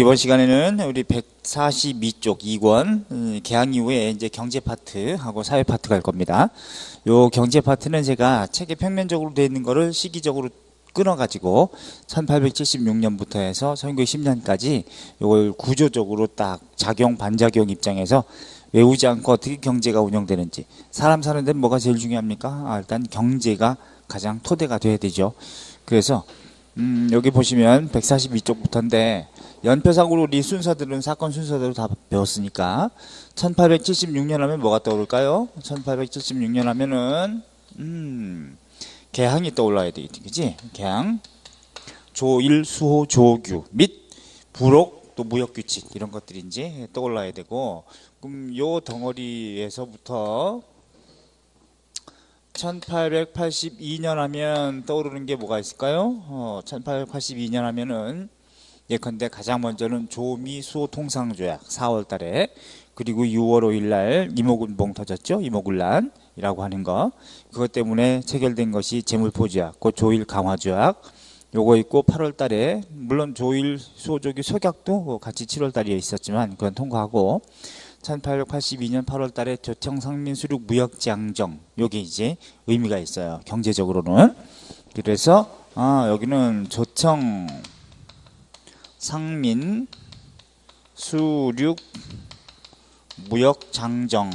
이번 시간에는 우리 142쪽 2권 개항 이후에 이제 경제 파트하고 사회 파트 갈 겁니다. 요 경제 파트는 제가 책에 평면적으로 되어 있는 거를 시기적으로 끊어가지고 1876년부터 해서 1910년까지 요걸 구조적으로 딱 작용 반작용 입장에서 외우지 않고 어떻게 경제가 운영되는지, 사람 사는 데는 뭐가 제일 중요합니까? 일단 경제가 가장 토대가 돼야 되죠. 그래서 여기 보시면 142쪽부터인데 연표상으로 우리 순서들은 사건 순서대로 다 배웠으니까 1876년 하면 뭐가 떠오를까요? 1876년 하면은 개항이 떠올라야 되겠지, 그치? 개항, 조일, 수호, 조규 및 부록, 또 무역규칙 이런 것들이 이제 떠올라야 되고, 그럼 요 덩어리에서부터 1882년 하면 떠오르는 게 뭐가 있을까요? 1882년 하면은 예컨대 가장 먼저는 조미 수호 통상조약 4월 달에, 그리고 6월 5일 날 이모군봉 터졌죠. 이모군란이라고 하는 거. 그것 때문에 체결된 것이 재물포조약, 그 조일 강화조약 요거 있고, 8월 달에 물론 조일 수호조규 석약도 같이 7월 달에 있었지만 그건 통과하고, 1882년 8월 달에 조청상민수륙 무역장정, 요게 이제 의미가 있어요, 경제적으로는. 그래서 여기는 조청 상민 수륙 무역장정,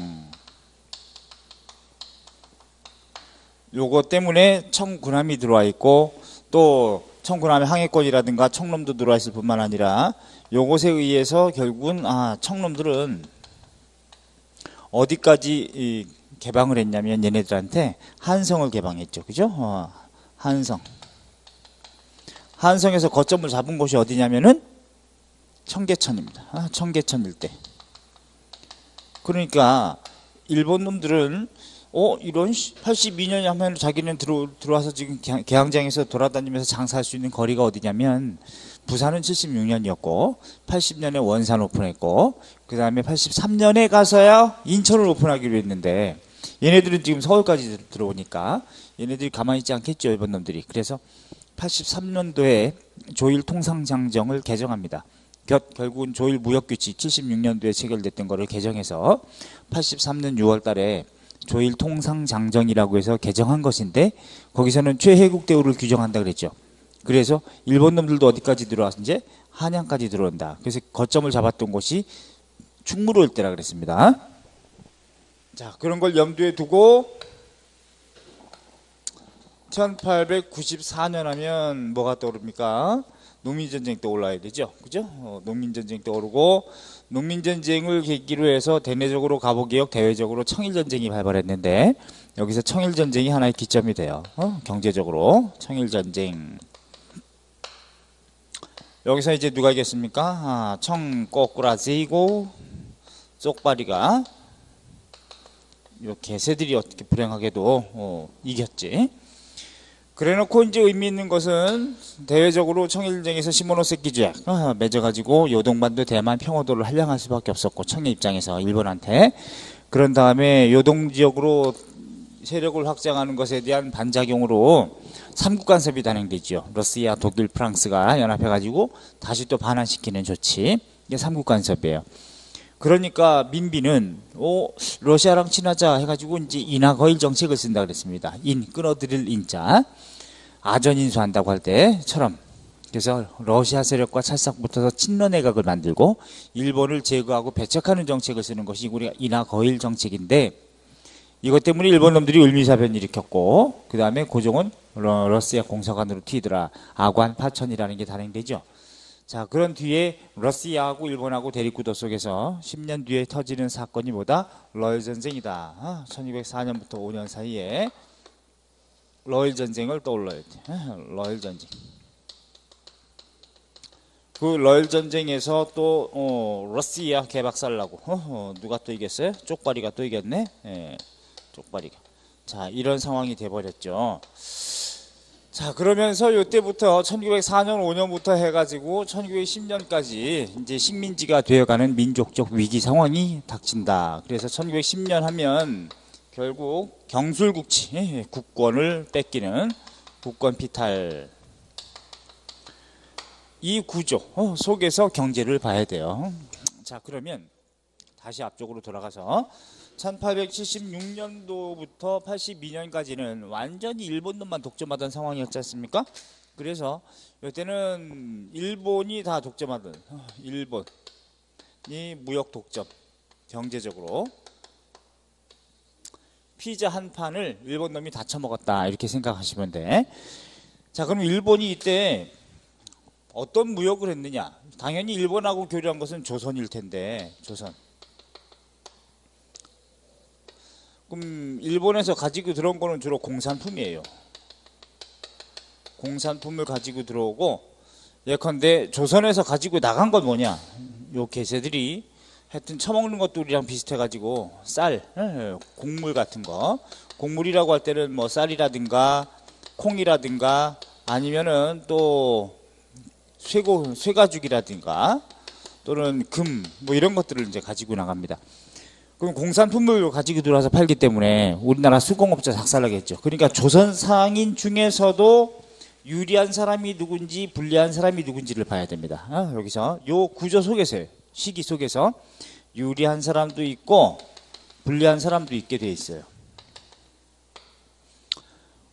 요거 때문에 청군함이 들어와 있고, 또 청군함의 항해권이라든가 청놈도 들어와 있을 뿐만 아니라 요것에 의해서 결국은 청놈들은 어디까지 개방을 했냐면 얘네들한테 한성을 개방했죠, 그죠? 한성에서 거점을 잡은 곳이 어디냐면은 청계천입니다. 청계천 일대. 그러니까 일본 놈들은 이런 82년이 하면 자기는 들어와서 지금 개항장에서 돌아다니면서 장사할 수 있는 거리가 어디냐면, 부산은 76년이었고 80년에 원산 오픈했고, 그 다음에 83년에 가서야 인천을 오픈하기로 했는데, 얘네들은 지금 서울까지 들어오니까 얘네들이 가만히 있지 않겠죠, 일본 놈들이. 그래서 83년도에 조일 통상장정을 개정합니다. 결국은 조일 무역규칙 76년도에 체결됐던 거를 개정해서 83년 6월 달에 조일 통상장정이라고 해서 개정한 것인데, 거기서는 최혜국 대우를 규정한다 그랬죠. 그래서 일본 놈들도 어디까지 들어와서 이제 한양까지 들어온다. 그래서 거점을 잡았던 곳이 충무로 일대라 그랬습니다. 자, 그런 걸 염두에 두고 1894년 하면 뭐가 떠오릅니까? 농민전쟁 떠올라야 되죠, 그죠? 농민전쟁 떠오르고, 농민전쟁을 계기로 해서 대내적으로 갑오개혁, 대외적으로 청일전쟁이 발발했는데, 여기서 청일전쟁이 하나의 기점이 돼요. 경제적으로 청일전쟁. 여기서 이제 누가 이겼습니까? 청꼬꾸라지고 쪽발이가, 요 개새들이 어떻게 불행하게도 이겼지. 그래놓고 이제 의미 있는 것은 대외적으로 청일전쟁에서 시모노세키 조약 맺어가지고 요동반도 대만 평화도를 한량할 수밖에 없었고, 청일 입장에서 일본한테. 그런 다음에 요동 지역으로 세력을 확장하는 것에 대한 반작용으로 삼국 간섭이 단행되죠. 러시아, 독일, 프랑스가 연합해가지고 다시 또 반환시키는 조치, 이게 삼국 간섭이에요. 그러니까 민비는 러시아랑 친하자 해가지고 이제 인하거일 정책을 쓴다 그랬습니다. 끊어들일 인자, 아전인수한다고 할 때처럼. 그래서 러시아 세력과 찰싹 붙어서 친러내각을 만들고 일본을 제거하고 배척하는 정책을 쓰는 것이 우리가 인하거일 정책인데, 이것 때문에 일본 놈들이 을미사변 일으켰고, 그 다음에 고종은 러시아 공사관으로 튀더라. 아관 파천이라는 게 단행되죠. 자, 그런 뒤에 러시아하고 일본하고 대립구도 속에서 10년 뒤에 터지는 사건이 뭐다? 러일전쟁이다. 1204년부터 5년 사이에 러일전쟁을 떠올려야 돼. 러일전쟁. 그 러일전쟁에서 또 러시아 개박살나고 누가 또 이겼어요? 쪽발이가 또 이겼네. 쪽발이가. 자, 이런 상황이 돼버렸죠. 자, 그러면서 이때부터 1904년 5년부터 해가지고 1910년까지 이제 식민지가 되어가는 민족적 위기 상황이 닥친다. 그래서 1910년 하면 결국 경술국치, 국권을 뺏기는 국권 피탈, 이 구조 속에서 경제를 봐야 돼요. 자, 그러면 다시 앞쪽으로 돌아가서 1876년도부터 82년까지는 완전히 일본 놈만 독점하던 상황이었지 않습니까? 그래서 이때는 일본이 다 독점하던, 일본이 무역 독점, 경제적으로 피자 한 판을 일본 놈이 다 처먹었다, 이렇게 생각하시면 돼. 자, 그럼 일본이 이때 어떤 무역을 했느냐? 당연히 일본하고 교류한 것은 조선일 텐데, 조선. 그럼 일본에서 가지고 들어온 거는 주로 공산품이에요. 공산품을 가지고 들어오고, 예컨대 조선에서 가지고 나간 건 뭐냐? 요 개새들이 하여튼 처먹는 것도 우리랑 비슷해가지고 쌀, 곡물 같은 거, 곡물이라고 할 때는 뭐 쌀이라든가 콩이라든가 아니면은 또 쇠가죽이라든가 또는 금 뭐 이런 것들을 이제 가지고 나갑니다. 그럼 공산품을 가지고 들어와서 팔기 때문에 우리나라 수공업자 작살나겠죠. 그러니까 조선 상인 중에서도 유리한 사람이 누군지 불리한 사람이 누군지를 봐야 됩니다. 여기서 요 구조 속에서요. 시기 속에서 유리한 사람도 있고 불리한 사람도 있게 돼 있어요.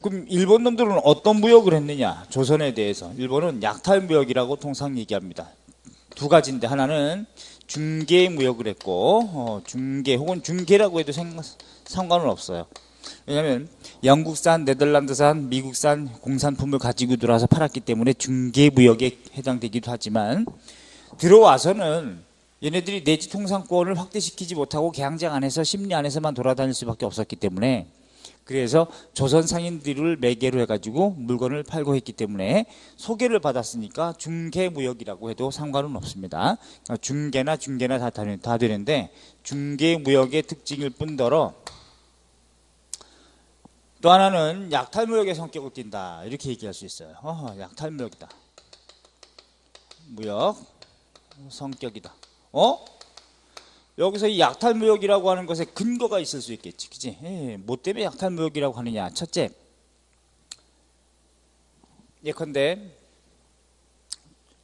그럼 일본 놈들은 어떤 무역을 했느냐? 조선에 대해서 일본은 약탈무역이라고 통상 얘기합니다. 두 가지인데 하나는 중개 무역을 했고 중개 혹은 중개라고 해도 상관은 없어요. 왜냐하면 영국산, 네덜란드산, 미국산 공산품을 가지고 들어와서 팔았기 때문에 중개 무역에 해당되기도 하지만 들어와서는 얘네들이 내지 통상권을 확대시키지 못하고 개항장 안에서 심리 안에서만 돌아다닐 수밖에 없었기 때문에 그래서 조선 상인들을 매개로 해가지고 물건을 팔고 했기 때문에 소개를 받았으니까 중개무역이라고 해도 상관은 없습니다. 중개나 다 되는데 중개무역의 특징일 뿐더러 또 하나는 약탈무역의 성격을 띈다, 이렇게 얘기할 수 있어요. 약탈무역이다. 무역 성격이다. 여기서 이 약탈무역이라고 하는 것에 근거가 있을 수 있겠지, 그치? 뭐 때문에 약탈무역이라고 하느냐? 첫째, 예컨대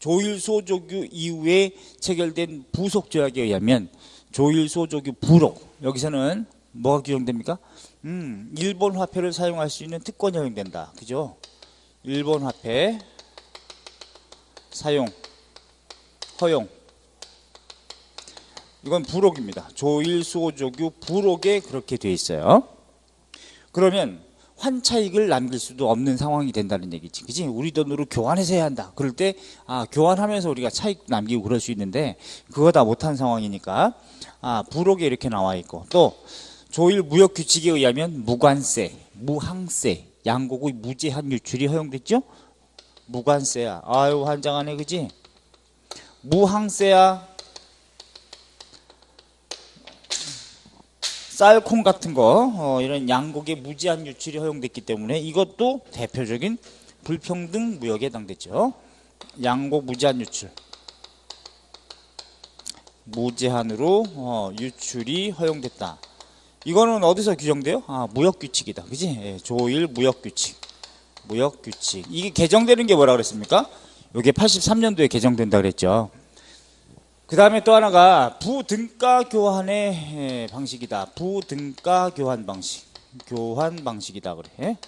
조일소조규 이후에 체결된 부속조약에 의하면 조일소조규 부록, 여기서는 뭐가 규정됩니까? 일본 화폐를 사용할 수 있는 특권이 허용된다, 그죠? 일본 화폐 사용 허용, 이건 부록입니다. 조일소조규 부록에 그렇게 돼 있어요. 그러면 환차익을 남길 수도 없는 상황이 된다는 얘기지, 그지? 우리 돈으로 교환해서 해야 한다. 그럴 때 교환하면서 우리가 차익 남기고 그럴 수 있는데 그거 다 못한 상황이니까 부록에 이렇게 나와 있고, 또 조일 무역 규칙에 의하면 무관세, 무항세, 양곡의 무제한 유출이 허용됐죠? 무관세야. 아유 환장하네, 그지? 무항세야. 쌀, 콩 같은 거 이런 양곡의 무제한 유출이 허용됐기 때문에 이것도 대표적인 불평등 무역에 해당됐죠. 양곡 무제한 유출, 무제한으로 유출이 허용됐다. 이거는 어디서 규정돼요? 무역규칙이다, 그지? 조일 무역규칙, 무역규칙. 이게 개정되는 게 뭐라 그랬습니까? 이게 83년도에 개정된다 그랬죠. 그 다음에 또 하나가 부등가 교환의 방식이다. 부등가 교환 방식, 교환 방식이다 그래.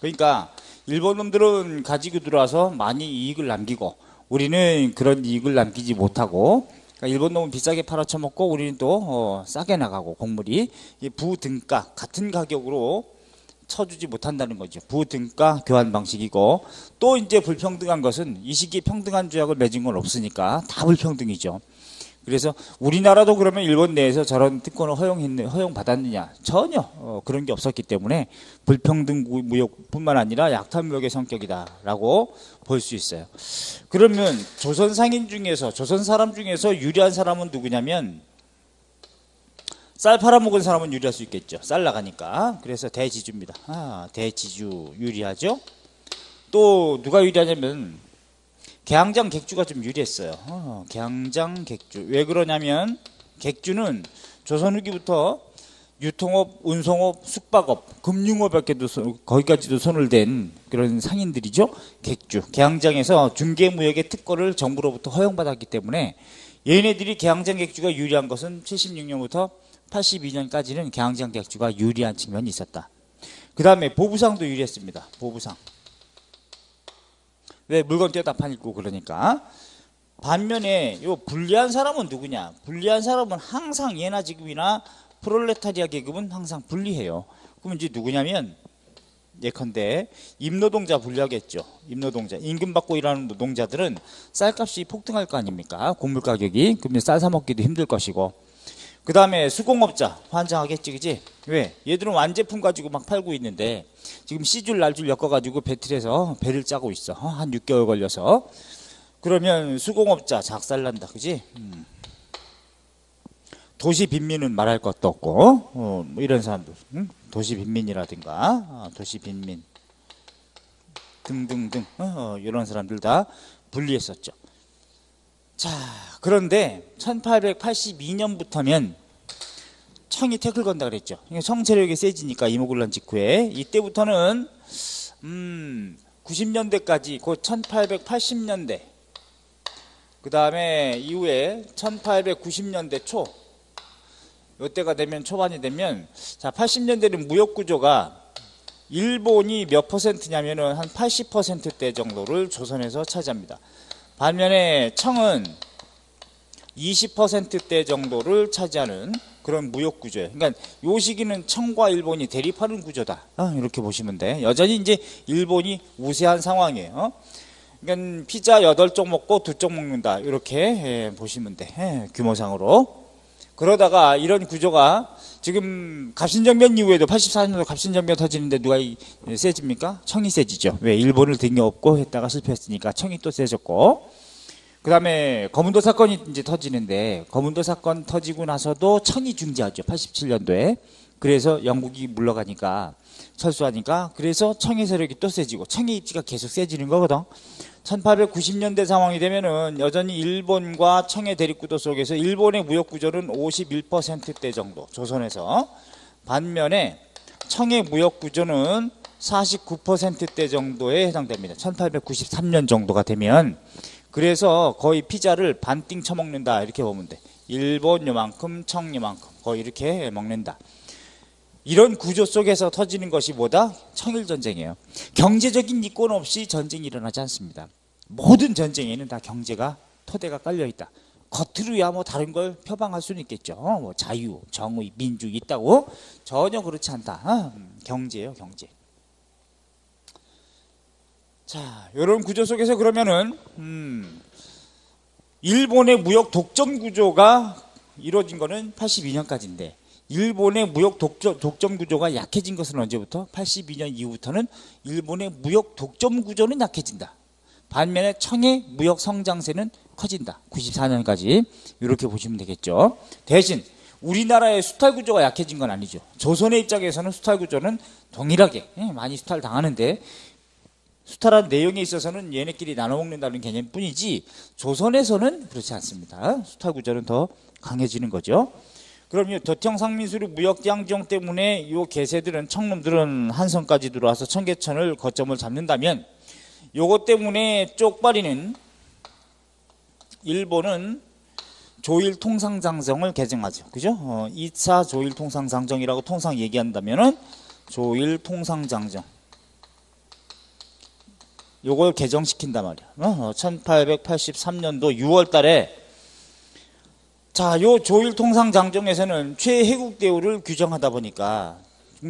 그러니까 일본 놈들은 가지고 들어와서 많이 이익을 남기고 우리는 그런 이익을 남기지 못하고, 그러니까 일본 놈은 비싸게 팔아쳐먹고 우리는 또 싸게 나가고, 곡물이 부등가, 같은 가격으로 쳐주지 못한다는 거죠. 부등가 교환 방식이고, 또 이제 불평등한 것은 이 시기에 평등한 조약을 맺은 건 없으니까 다 불평등이죠. 그래서 우리나라도 그러면 일본 내에서 저런 특권을 허용받았느냐? 전혀 그런 게 없었기 때문에 불평등 무역뿐만 아니라 약탈무역의 성격이다라고 볼 수 있어요. 그러면 조선 상인 중에서, 조선 사람 중에서 유리한 사람은 누구냐면 쌀 팔아먹은 사람은 유리할 수 있겠죠. 쌀 나가니까. 그래서 대지주입니다. 대지주 유리하죠. 또 누가 유리하냐면 개항장 객주가 좀 유리했어요. 개항장 객주. 왜 그러냐면 객주는 조선 후기부터 유통업, 운송업, 숙박업, 금융업에도 거기까지도 손을 댄 그런 상인들이죠. 객주, 개항장에서 중개무역의 특권을 정부로부터 허용받았기 때문에 얘네들이 개항장 객주가 유리한 것은 76년부터 82년까지는 개항장 객주가 유리한 측면이 있었다. 그 다음에 보부상도 유리했습니다. 보부상. 왜? 물건 떼다 팔고 그러니까. 반면에 요 불리한 사람은 누구냐? 불리한 사람은 항상 예나 지금이나 프롤레타리아 계급은 항상 불리해요. 그럼 이제 누구냐면 예컨대 임노동자 불리하겠죠. 임노동자. 임금 받고 일하는 노동자들은 쌀값이 폭등할 거 아닙니까? 곡물 가격이. 그러면 쌀 사 먹기도 힘들 것이고. 그 다음에 수공업자 환장하겠지, 그지? 왜? 얘들은 완제품 가지고 막 팔고 있는데 지금 C줄 날줄 엮어가지고 배틀에서 배를 짜고 있어. 한 6개월 걸려서. 그러면 수공업자 작살난다, 그지? 도시 빈민은 말할 것도 없고, 뭐 이런 사람들, 도시 빈민이라든가, 도시 빈민 등등등, 이런 사람들 다 분리했었죠. 자, 그런데 1882년부터면 청이 태클 건다 그랬죠. 청 세력이 세지니까 이모군란 직후에 이때부터는 90년대까지 곧 1880년대 그 다음에 이후에 1890년대 초 이때가 되면 초반이 되면 자 80년대는 무역구조가 일본이 몇 퍼센트냐면은 한 80%대 정도를 조선에서 차지합니다. 반면에 청은 20%대 정도를 차지하는 그런 무역구조예요. 그러니까 요 시기는 청과 일본이 대립하는 구조다. 이렇게 보시면 돼. 여전히 이제 일본이 우세한 상황이에요. 그러니까 피자 8쪽 먹고 2쪽 먹는다. 이렇게 보시면 돼. 규모상으로. 그러다가 이런 구조가 지금 갑신정변 이후에도 84년도 갑신정변 터지는데 누가 세집니까? 청이 세지죠. 왜? 일본을 등에업고 했다가 실패했으니까 청이 또 세졌고. 그 다음에 거문도 사건이 이제 터지는데 거문도 사건 터지고 나서도 청이 중지하죠. 87년도에. 그래서 영국이 물러가니까 철수하니까 그래서 청의 세력이 또 세지고 청의 입지가 계속 세지는 거거든. 1890년대 상황이 되면은 여전히 일본과 청의 대립구도 속에서 일본의 무역구조는 51%대 정도 조선에서 반면에 청의 무역구조는 49%대 정도에 해당됩니다. 1893년 정도가 되면 그래서 거의 피자를 반띵 쳐먹는다 이렇게 보면 돼. 일본 요만큼 청 요만큼 거의 이렇게 먹는다. 이런 구조 속에서 터지는 것이 뭐다? 청일전쟁이에요. 경제적인 이권 없이 전쟁이 일어나지 않습니다. 모든 전쟁에는 다 경제가 토대가 깔려있다. 겉으로야 뭐 다른 걸 표방할 수는 있겠죠. 뭐 자유, 정의, 민주 있다고 전혀 그렇지 않다. 경제예요, 경제. 자, 이런 구조 속에서 그러면은 일본의 무역 독점 구조가 이루어진 거는 82년까지인데 일본의 무역 독점 구조가 약해진 것은 언제부터? 82년 이후부터는 일본의 무역 독점 구조는 약해진다. 반면에 청의 무역 성장세는 커진다. 94년까지 이렇게 보시면 되겠죠. 대신 우리나라의 수탈 구조가 약해진 건 아니죠. 조선의 입장에서는 수탈 구조는 동일하게 많이 수탈 당하는데 수탈한 내용에 있어서는 얘네끼리 나눠 먹는다는 개념뿐이지 조선에서는 그렇지 않습니다. 수탈 구조는 더 강해지는 거죠. 그럼 이 도평상민수로 무역대항정 때문에 이 개새들은 청놈들은 한성까지 들어와서 청계천을 거점을 잡는다면 요것 때문에 쪽발이는 일본은 조일통상장정을 개정하죠. 그죠? 2차 조일통상장정이라고 통상 얘기한다면은 조일통상장정 요걸 개정시킨단 말이야. 1883년도 6월 달에 자, 요 조일통상장정에서는 최혜국대우를 규정하다 보니까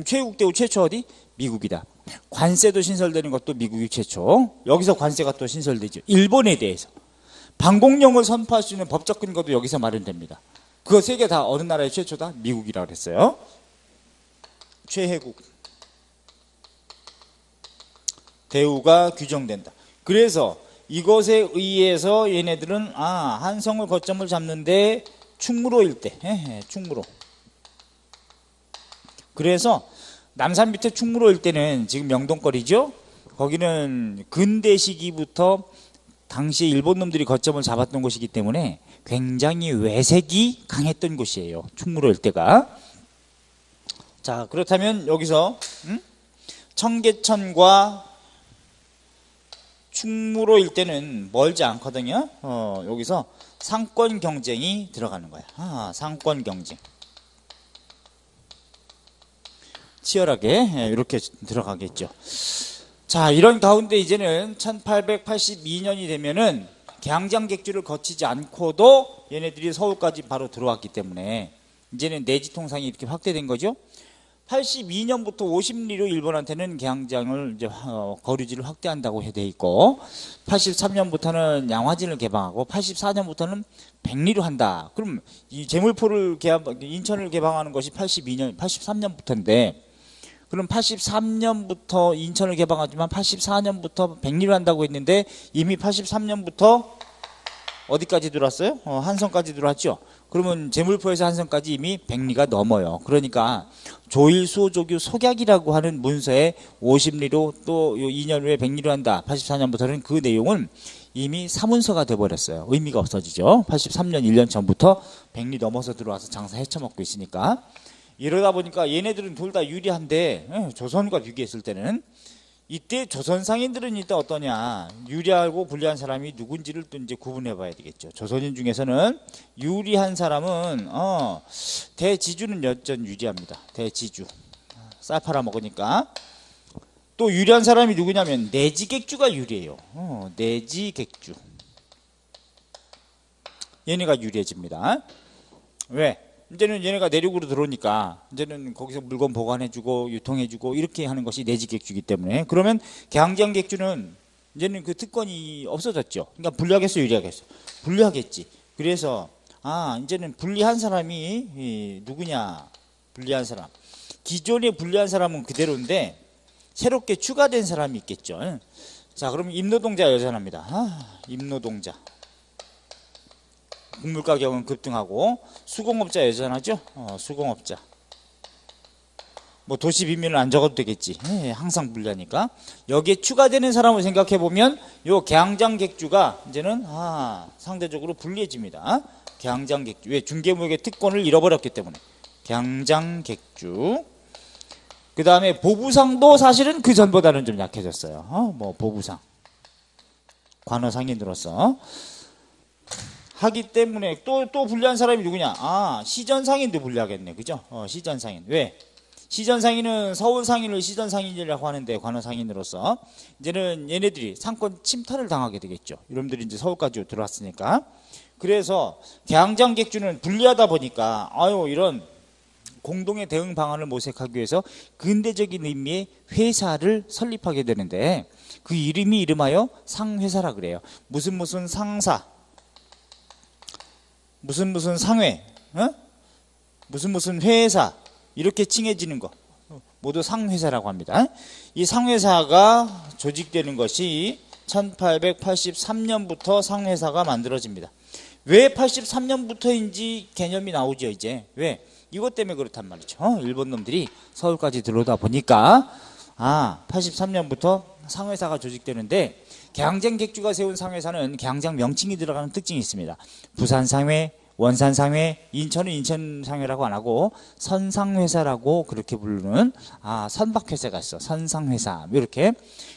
최혜국대우 최초 어디? 미국이다. 관세도 신설되는 것도 미국이 최초. 여기서 관세가 또 신설되죠. 일본에 대해서. 방공령을 선포할 수 있는 법적 근거도 여기서 마련됩니다. 그거 세 개 다 어느 나라의 최초다? 미국이라고 그랬어요. 최혜국 대우가 규정된다. 그래서 이것에 의해서 얘네들은 한성을 거점을 잡는데 충무로 일대, 충무로. 그래서 남산 밑에 충무로 일대는 지금 명동거리죠. 거기는 근대 시기부터 당시 일본 놈들이 거점을 잡았던 곳이기 때문에 굉장히 외색이 강했던 곳이에요. 충무로 일대가. 자, 그렇다면 여기서 청계천과 충무로 일대는 멀지 않거든요. 여기서 상권 경쟁이 들어가는 거야. 상권 경쟁. 치열하게 이렇게 들어가겠죠. 자, 이런 가운데 이제는 1882년이 되면은 개항장객주를 거치지 않고도 얘네들이 서울까지 바로 들어왔기 때문에 이제는 내지 통상이 이렇게 확대된 거죠. 82년부터 50리로 일본한테는 개항장을 이제 거류지를 확대한다고 돼 있고, 83년부터는 양화진을 개방하고 84년부터는 백리로 한다. 그럼 이 제물포를 인천을 개방하는 것이 83년부터인데, 그럼 83년부터 인천을 개방하지만 84년부터 백리로 한다고 했는데 이미 83년부터 어디까지 들어왔어요? 한성까지 들어왔죠. 그러면 제물포에서 한성까지 이미 백리가 넘어요. 그러니까 조일수호조규 속약이라고 하는 문서에 50리로 또 2년 후에 백리로 한다. 84년부터는 그 내용은 이미 사문서가 돼버렸어요. 의미가 없어지죠. 83년 1년 전부터 백리 넘어서 들어와서 장사 헤쳐먹고 있으니까. 이러다 보니까 얘네들은 둘 다 유리한데, 조선과 비교했을 때는 이때 조선 상인들은 일단 어떠냐, 유리하고 불리한 사람이 누군지를 또 이제 구분해 봐야 되겠죠. 조선인 중에서는 유리한 사람은 대지주는 여전 유리합니다. 대지주 쌀 팔아 먹으니까. 또 유리한 사람이 누구냐면 내지객주가 유리해요. 내지객주 얘네가 유리해집니다. 왜? 이제는 얘네가 내륙으로 들어오니까 이제는 거기서 물건 보관해주고 유통해주고 이렇게 하는 것이 내지객주이기 때문에, 그러면 개항장객주는 이제는 그 특권이 없어졌죠. 그러니까 불리하겠어, 유리하겠어? 불리하겠지. 그래서 이제는 불리한 사람이 누구냐? 불리한 사람. 기존에 불리한 사람은 그대로인데 새롭게 추가된 사람이 있겠죠. 자, 그럼 임노동자 여전합니다. 임노동자. 곡물 가격은 급등하고, 수공업자 여전하죠. 수공업자. 뭐 도시 빈민을 안 적어도 되겠지. 항상 불리하니까. 여기에 추가되는 사람을 생각해 보면 요 개항장객주가 이제는 상대적으로 불리해집니다. 개항장객주. 왜? 중개무역의 특권을 잃어버렸기 때문에. 개항장객주. 그 다음에 보부상도 사실은 그 전보다는 좀 약해졌어요. 뭐 보부상. 관어상인으로서. 하기 때문에 또 불리한 사람이 누구냐? 시전상인도 불리하겠네. 그죠? 시전상인. 왜? 시전상인은 서울상인을 시전상인이라고 하는데, 관어상인으로서 이제는 얘네들이 상권 침탈을 당하게 되겠죠. 여러분들이 이제 서울까지 들어왔으니까. 그래서 개항장객주는 불리하다 보니까 이런 공동의 대응 방안을 모색하기 위해서 근대적인 의미의 회사를 설립하게 되는데, 그 이름이 이름하여 상회사라 그래요. 무슨 상사, 무슨 상회, 무슨 회사, 이렇게 칭해지는 거 모두 상회사라고 합니다. 이 상회사가 조직되는 것이 1883년부터 상회사가 만들어집니다. 왜 83년부터인지 개념이 나오죠. 이제 왜? 이것 때문에 그렇단 말이죠. 일본 놈들이 서울까지 들어오다 보니까 83년부터 상회사가 조직되는데, 개항장객주가 세운 상회사는 개항장 명칭이 들어가는 특징이 있습니다. 부산상회, 원산상회, 인천은 인천상회라고 안 하고 선상회사라고 그렇게 부르는 선박회사가 있어. 선상회사 이렇게.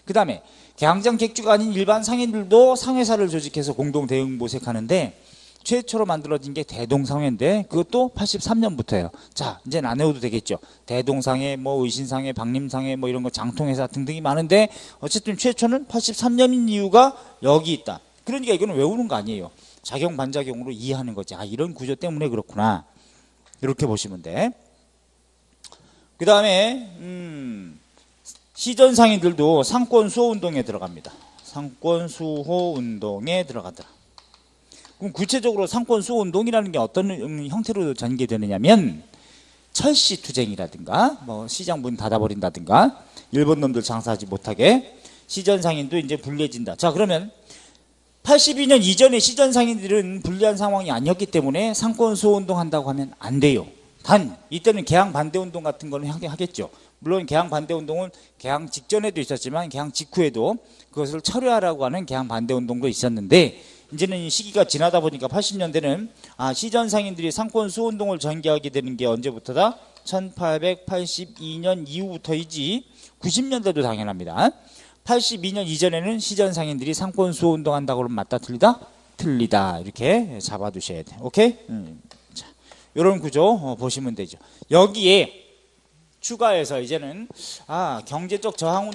그 다음에 개항장객주가 아닌 일반 상인들도 상회사를 조직해서 공동 대응 모색하는데, 최초로 만들어진 게 대동상회인데 그것도 83년부터예요. 자, 이제는 안 외워도 되겠죠. 대동상회, 뭐 의신상회, 박림상회, 뭐 이런 거 장통회사 등등이 많은데, 어쨌든 최초는 83년인 이유가 여기 있다. 그러니까 이거는 외우는 거 아니에요. 작용 반작용으로 이해하는 거지. 이런 구조 때문에 그렇구나. 이렇게 보시면 돼. 그 다음에 시전상인들도 상권 수호 운동에 들어갑니다. 상권 수호 운동에 들어가더라. 그럼 구체적으로 상권 수호 운동이라는 게 어떤 형태로 전개되느냐면, 철시 투쟁이라든가 뭐 시장 문 닫아버린다든가, 일본 놈들 장사하지 못하게 시전상인도 이제 불리해진다. 자, 그러면 82년 이전에 시전상인들은 불리한 상황이 아니었기 때문에 상권 수호 운동 한다고 하면 안 돼요. 단 이때는 개항 반대 운동 같은 거는 하겠죠. 물론 개항 반대 운동은 개항 직전에도 있었지만 개항 직후에도 그것을 철회하라고 하는 개항 반대 운동도 있었는데, 이제는 시기가 지나다 보니까 80년대는 시전상인들이 상권 수호 운동을 전개하게 되는 게 언제부터다? 1882년 이후부터이지 90년대도 당연합니다. 82년 이전에는 시전 상인들이 상권 수호 운동한다고 그러면 맞다 틀리다? 틀리다. 이렇게 잡아두셔야 돼. 오케이? 자, 이런 구조 보시면 되죠. 여기에 추가해서 이제는 경제적 저항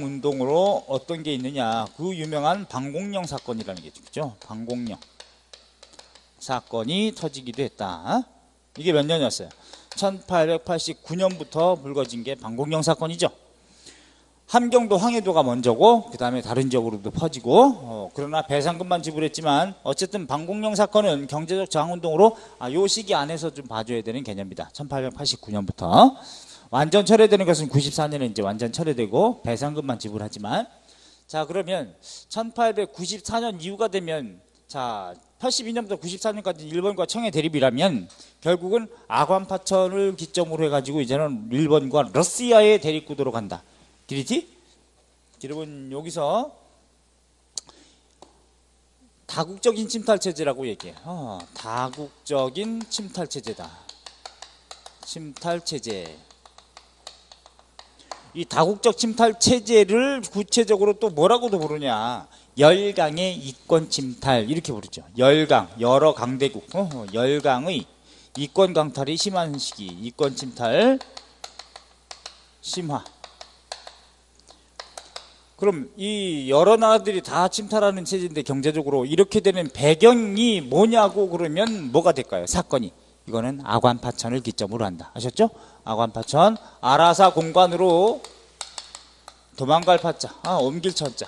운동으로 어떤 게 있느냐, 그 유명한 방공령 사건이라는 게 있죠. 그죠? 방공령 사건이 터지기도 했다. 이게 몇 년이었어요? 1889년부터 불거진 게 방공령 사건이죠. 함경도 황해도가 먼저고 그 다음에 다른 지역으로도 퍼지고 그러나 배상금만 지불했지만 어쨌든 방공령 사건은 경제적 저항운동으로 요 시기 안에서 좀 봐줘야 되는 개념이다. 1889년부터 완전 철회되는 것은 94년에 이제 완전 철회되고 배상금만 지불하지만, 자 그러면 1894년 이후가 되면, 자 82년부터 94년까지 일본과 청해 대립이라면 결국은 아관파천을 기점으로 해가지고 이제는 일본과 러시아의 대립구도로 간다. 길이지? 여러분 여기서 다국적인 침탈체제라고 얘기해. 다국적인 침탈체제다. 침탈체제. 이 다국적 침탈체제를 구체적으로 또 뭐라고도 부르냐, 열강의 이권 침탈 이렇게 부르죠. 열강, 여러 강대국, 열강의 이권 강탈이 심한 시기, 이권 침탈 심화. 그럼 이 여러 나라들이 다 침탈하는 체제인데 경제적으로 이렇게 되는 배경이 뭐냐고 그러면 뭐가 될까요? 사건이. 이거는 아관파천을 기점으로 한다. 아셨죠? 아관파천, 아라사 공관으로 도망갈 파자, 옮길 천자.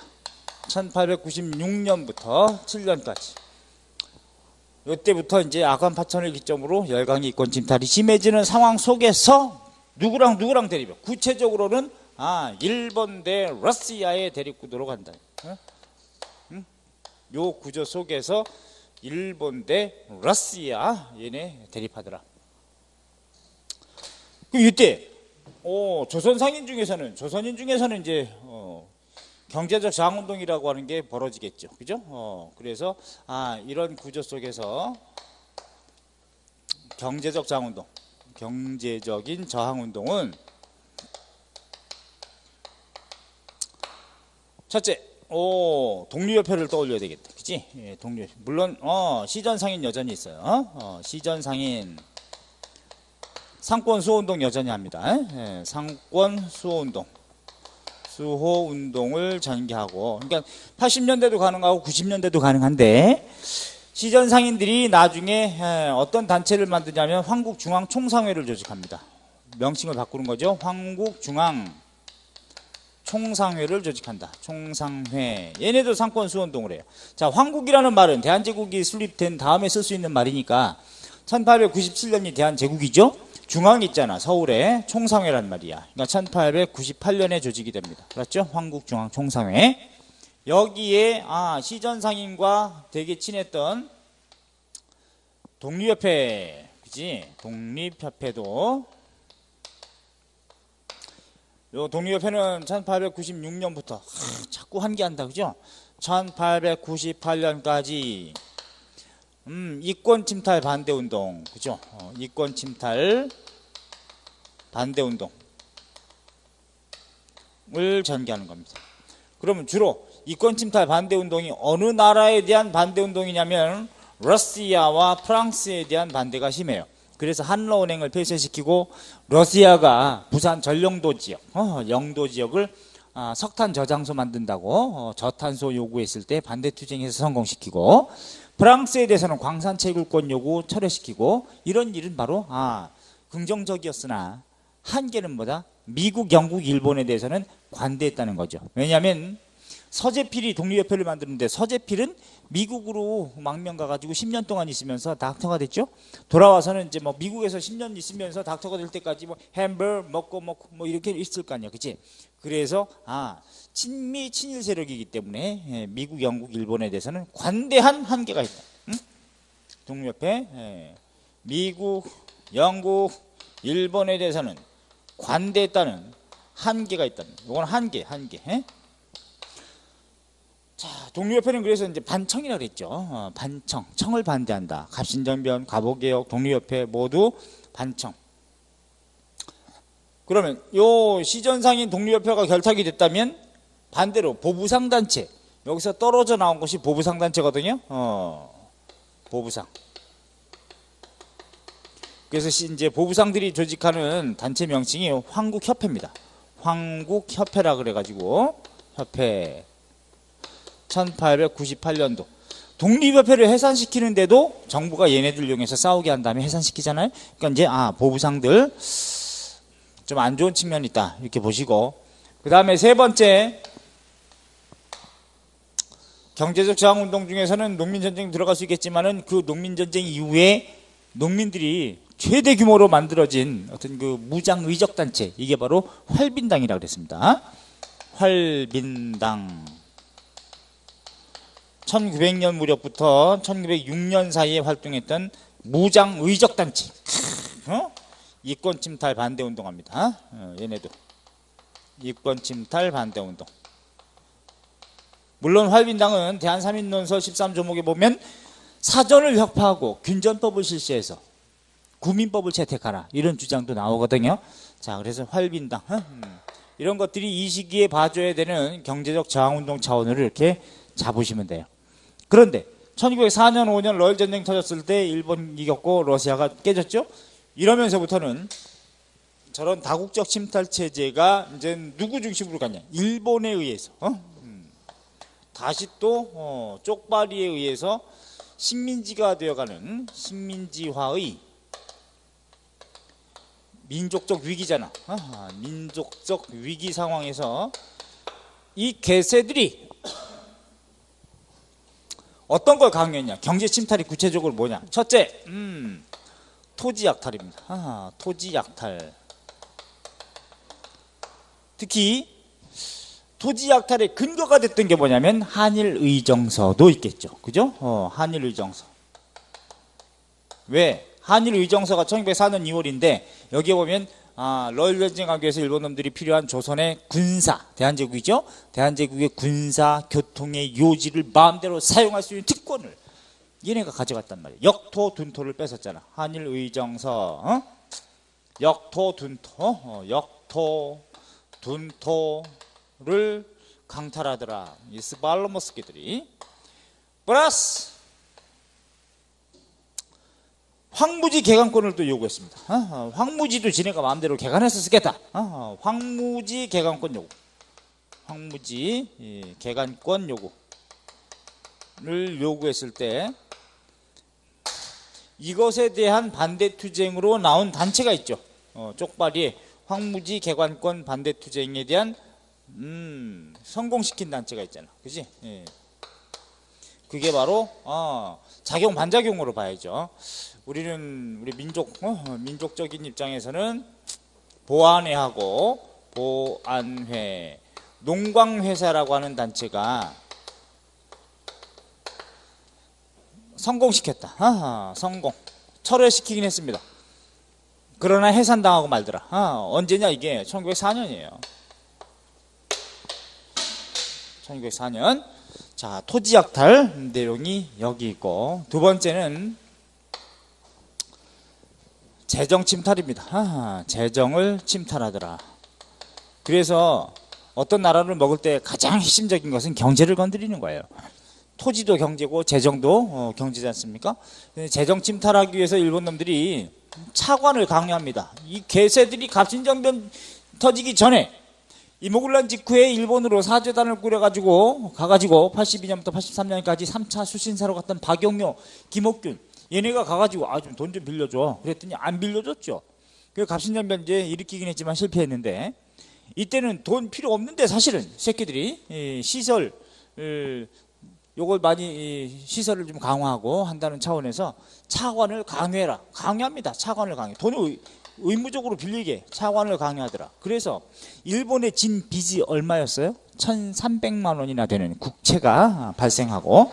1896년부터 7년까지. 이때부터 이제 아관파천을 기점으로 열강의 이권 침탈이 심해지는 상황 속에서 누구랑 대립이요. 구체적으로는 일본 대 러시아의 대립구도로 간다. 요 구조 속에서 일본 대 러시아 얘네 대립하더라. 그럼 이때 조선인 중에서는 이제 경제적 저항운동이라고 하는 게 벌어지겠죠. 그죠? 그래서 이런 구조 속에서 경제적인 저항운동은 첫째, 독립협회를 떠올려야 되겠다. 그치? 예, 독립협회. 물론, 시전상인 여전히 있어요. 시전상인. 상권 수호운동 여전히 합니다. 예, 상권 수호운동. 수호운동을 전개하고. 그러니까 80년대도 가능하고 90년대도 가능한데, 시전상인들이 나중에 어떤 단체를 만드냐면 황국중앙총상회를 조직합니다. 명칭을 바꾸는 거죠. 황국중앙 총상회를 조직한다. 총상회. 얘네도 상권 수호운동을 해요. 자, 황국이라는 말은 대한제국이 수립된 다음에 쓸 수 있는 말이니까 1897년이 대한제국이죠. 중앙이 있잖아. 서울에 총상회란 말이야. 그러니까 1898년에 조직이 됩니다. 그렇죠? 황국중앙총상회. 여기에 시전상인과 되게 친했던 독립협회, 그지? 독립협회도, 요 독립협회는 1896년부터 자꾸 환기한다, 그죠? 1898년까지 이권 침탈 반대 운동, 그죠? 이권 침탈 반대 운동을 전개하는 겁니다. 그러면 주로 이권 침탈 반대 운동이 어느 나라에 대한 반대 운동이냐면 러시아와 프랑스에 대한 반대가 심해요. 그래서 한러은행을 폐쇄시키고 러시아가 부산 전령도 지역, 영도 지역을 석탄 저장소 만든다고 저탄소 요구했을 때 반대 투쟁에서 성공시키고, 프랑스에 대해서는 광산 채굴권 요구 철회시키고, 이런 일은 바로 긍정적이었으나 한계는 뭐다? 미국, 영국, 일본에 대해서는 관대했다는 거죠. 왜냐하면 서재필이 독립협회를 만드는데, 서재필은 미국으로 망명 가가지고 10년 동안 있으면서 닥터가 됐죠. 돌아와서는 이제 뭐 미국에서 10년 있으면서 닥터가 될 때까지 뭐 햄버거 먹고 뭐 이렇게 있을 거 아니야, 그치? 그래서 친미 친일 세력이기 때문에 미국, 영국, 일본에 대해서는 관대한 한계가 있다. 응? 독립협회, 미국, 영국, 일본에 대해서는 관대했다는 한계가 있다는. 이건 한계. 독립협회는 그래서 이제 반청이라고 그랬죠. 반청, 청을 반대한다. 갑신정변, 갑오개혁, 독립협회 모두 반청. 그러면 요 시전상인 독립협회가 결탁이 됐다면 반대로 보부상단체, 여기서 떨어져 나온 것이 보부상단체거든요. 보부상. 그래서 이제 보부상들이 조직하는 단체 명칭이 황국협회입니다. 황국협회라 그래가지고 협회. 1898년도 독립협회를 해산시키는데도 정부가 얘네들 이용해서 싸우게 한 다음에 해산시키잖아요. 그러니까 이제 보부상들 좀 안 좋은 측면이 있다 이렇게 보시고, 그 다음에 세 번째 경제적 저항운동 중에서는 농민전쟁 들어갈 수 있겠지만은 그 농민전쟁 이후에 농민들이 최대 규모로 만들어진 어떤 그 무장의적단체, 이게 바로 활빈당이라고 그랬습니다. 활빈당. 1900년 무렵부터 1906년 사이에 활동했던 무장의적단체. 이권침탈 반대운동합니다. 얘네도 이권침탈 반대운동. 물론 활빈당은 대한삼인론서 13조목에 보면 사전을 혁파하고 균전법을 실시해서 구민법을 채택하라 이런 주장도 나오거든요. 자, 그래서 활빈당 이런 것들이 이 시기에 봐줘야 되는 경제적 저항운동 차원으로 이렇게 잡으시면 돼요. 그런데 1904년 5년 러일 전쟁 터졌을 때 일본 이겼고 러시아가 깨졌죠. 이러면서부터는 저런 다국적 침탈 체제가 이제 누구 중심으로 갔냐? 일본에 의해서 다시 또 쪽발이에 의해서 식민지가 되어가는 식민지화의 민족적 위기잖아. 민족적 위기 상황에서 이 개새들이 어떤 걸 강요했냐? 경제 침탈이 구체적으로 뭐냐? 첫째, 토지 약탈입니다. 토지 약탈. 특히 토지 약탈의 근거가 됐던 게 뭐냐면 한일 의정서도 있겠죠. 그죠? 한일 의정서. 왜? 한일 의정서가 1904년 2월인데 여기에 보면 러일 전쟁하기 위해서 일본 놈들이 필요한 조선의 군사, 대한제국이죠. 대한제국의 군사, 교통의 요지를 마음대로 사용할 수 있는 특권을 얘네가 가져갔단 말이에요. 역토, 둔토를 뺏었잖아. 한일 의정서, 역토, 둔토, 역토, 둔토를 강탈하더라. 이 스발로모스키들이. 플러스 황무지 개간권을 또 요구했습니다. 황무지도 지네가 마음대로 개간해서 쓰겠다. 황무지 개간권 요구. 황무지 개간권 요구를 요구했을 때 이것에 대한 반대투쟁으로 나온 단체가 있죠. 쪽발이에 황무지 개간권 반대투쟁에 대한 성공시킨 단체가 있잖아. 그지? 예. 그게 바로 작용 반작용으로 봐야죠. 우리는 우리 민족적인 입장에서는 보안회하고 보안회, 농광회사라고 하는 단체가 성공시켰다. 성공. 철회시키긴 했습니다. 그러나 해산당하고 말더라. 언제냐 이게 1904년이에요. 1904년. 자, 토지 약탈 내용이 여기 있고, 두 번째는 재정 침탈입니다. 재정을 침탈하더라. 그래서 어떤 나라를 먹을 때 가장 핵심적인 것은 경제를 건드리는 거예요. 토지도 경제고 재정도 경제지 않습니까? 재정 침탈하기 위해서 일본 놈들이 차관을 강요합니다. 이 개새들이 갑신정변 터지기 전에 이모군란 직후에 일본으로 사제단을 꾸려가지고 가가지고 82년부터 83년까지 3차 수신사로 갔던 박용효, 김옥균 얘네가 가가지고 좀 돈 좀 빌려줘. 그랬더니 안 빌려줬죠. 그 갑신정변제 일으키긴 했지만 실패했는데, 이때는 돈 필요 없는데 사실은 새끼들이 시설 요걸 많이 시설을 좀 강화하고 한다는 차원에서 차관을 강요해라. 강요합니다. 차관을 강요. 돈을 의무적으로 빌리게 차관을 강요하더라. 그래서 일본의 진 빚이 얼마였어요? 1300만 원이나 되는 국채가 발생하고,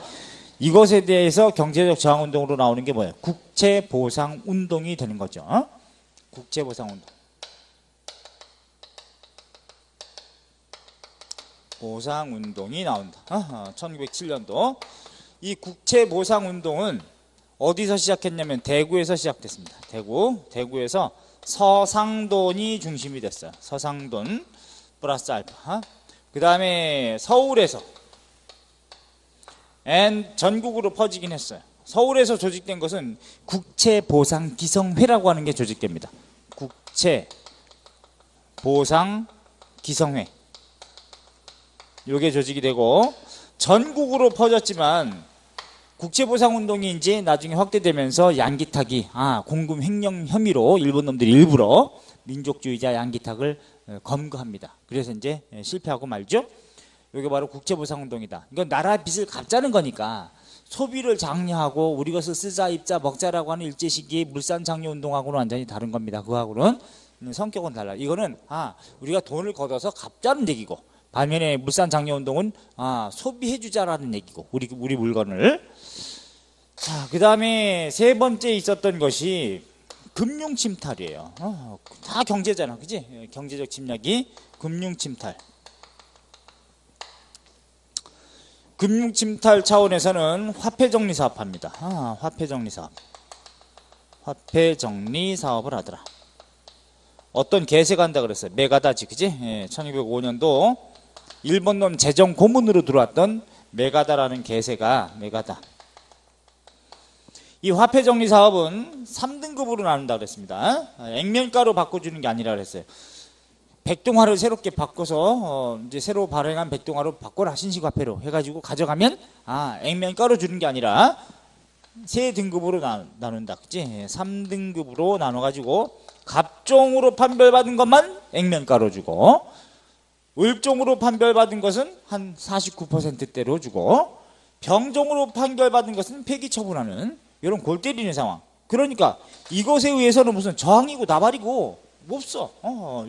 이것에 대해서 경제적 저항운동으로 나오는 게 뭐예요? 국채보상운동이 되는 거죠. 국채보상운동. 보상운동이 나온다. 1907년도. 이 국채보상운동은 어디서 시작했냐면 대구에서 시작됐습니다. 대구에서 서상돈이 중심이 됐어요. 서상돈 플러스 알파. 그 다음에 서울에서 전국으로 퍼지긴 했어요. 서울에서 조직된 것은 국채보상기성회라고 하는 게 조직됩니다. 국채보상기성회. 요게 조직이 되고 전국으로 퍼졌지만 국채보상운동이 이제 나중에 확대되면서 양기탁이 공금 횡령 혐의로 일본 놈들이 일부러 민족주의자 양기탁을 검거합니다. 그래서 이제 실패하고 말죠. 이게 바로 국채보상운동이다. 이건 나라 빚을 갚자는 거니까 소비를 장려하고 우리 것을 쓰자 입자 먹자라고 하는 일제시기의 물산장려운동하고는 완전히 다른 겁니다. 그거하고는 성격은 달라. 이거는 우리가 돈을 걷어서 갚자는 얘기고, 반면에 물산장려운동은 소비해주자라는 얘기고, 우리 물건을. 자, 그 다음에 세 번째 있었던 것이 금융침탈이에요. 다 경제잖아, 그지? 경제적 침략이 금융침탈. 금융침탈 차원에서는 화폐정리사업합니다. 화폐정리사업. 화폐정리사업을 하더라. 어떤 개세가 한다 그랬어요. 메가다지, 그지? 1205년도 일본 놈 재정 고문으로 들어왔던 메가다라는 개세가 메가다. 이 화폐정리사업은 3등급으로 나눈다 그랬습니다. 액면가로 바꿔주는 게 아니라 그랬어요. 백동화를 새롭게 바꿔서 이제 새로 발행한 백동화로 바꿔라, 신식화폐로 해가지고 가져가면 액면가로 주는 게 아니라 세 등급으로 나눈다, 그치? 3등급으로 나눠가지고 갑종으로 판별받은 것만 액면가로 주고, 을종으로 판별받은 것은 한 49%대로 주고, 병종으로 판결받은 것은 폐기 처분하는 이런 골 때리는 상황. 그러니까 이것에 의해서는 무슨 저항이고 나발이고 없어.